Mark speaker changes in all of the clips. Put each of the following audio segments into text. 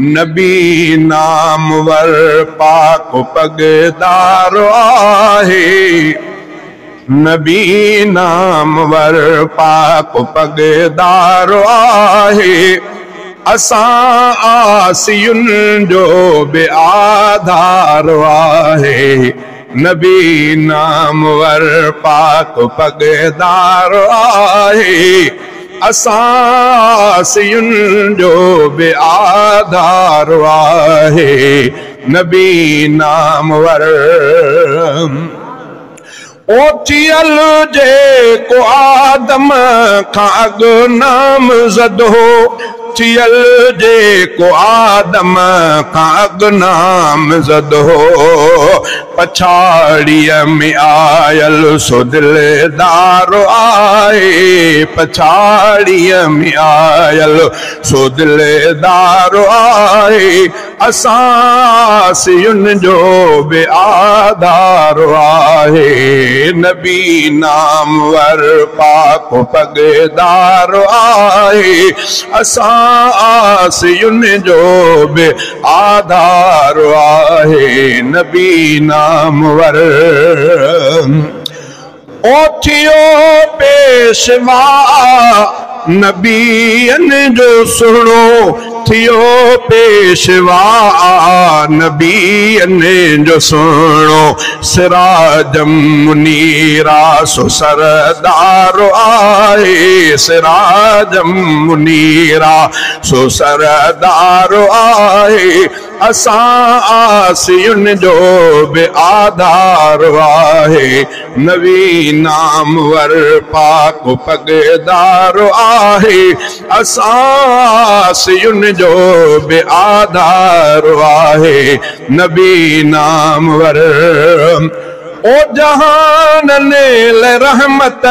Speaker 1: नबी नामवर पाक पगदार आहे। नबी नामवर पाक पगदार आहे। असां आसियुनि जो बि आधार आहे। नबी नामवर पाक पगदार आहे। असां आसियुनि जो बि आधार आहे। नबी नामवर ओचियल जेको आदम खां अॻु नामज़द हो। चियल जेको आदम खां अॻु नामज़द हो। पछाड़ीअ में आयल सो दिलदार आहे। पछाड़ीअ में आयल सो दिलदार आहे। असां आसियुनि जो बि आधार आहे। नबी नामवर पाक पगदार आहे। असां आसियुनि जो बि आधार आहे। नबी नामवर ओठियो पेशवा नबीअनि जो सुहिणो थियो। पेशवा नबीअनि जो सुहिणो सिराजम मुनीरा सो सरदार आहे। सिराजम मुनीरा सो सरदार आहे। असां आसियुनि जो बि आधार आहे। नबी नामवर पाक पगदार आहे। असां आसियुनि जो बि आधार आहे। नबी नामवर ओ जहाननि लाइ रहमत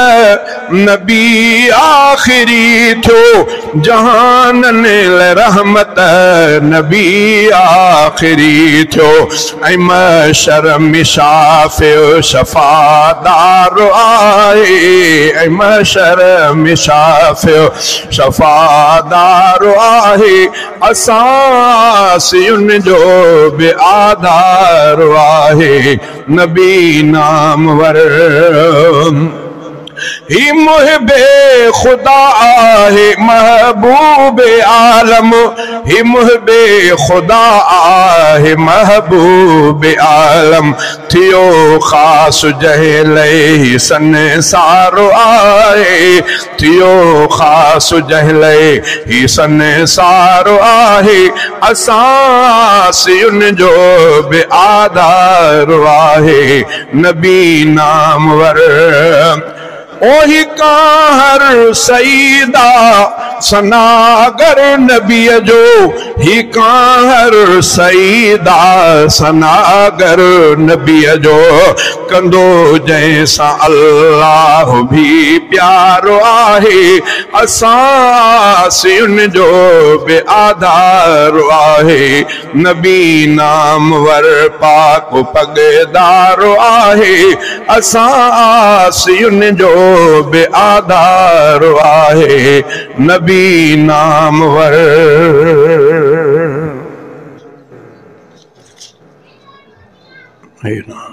Speaker 1: नबी आख़िरी थियो। जहाननि लाइ रहमत नबी आख़िरी थियो। ऐं महशर में शाफ़िअ शफ़ादार आहे। ऐं महशर में शाफ़िअ शफ़ादार आहे। असां आसियुनि जो बि आधार आहे। नबी नामवर ही मुहिबे खुदा आहे। महबूब आलम ही मुहिबे खुदा आहे। महबूब आलम थियो ख़ास जहले संसार आहे। थियो ख़ास जहले ही संसार आहे। असां आसियुनि जो बि आधार आहे। नबी नामवर ओही काहर सईदा सनागर नबीअ जो। ही काहर सईदा सनागर नबीअ जो। कंदो जंहिंसां अल्लाह बि प्यारो आहे। असां आसियुनि जो बि आधार आहे। नबी नामवर पाक पगदार आहे। असां आसियुनि जो बि आधार आहे। नबी नामवर है ना।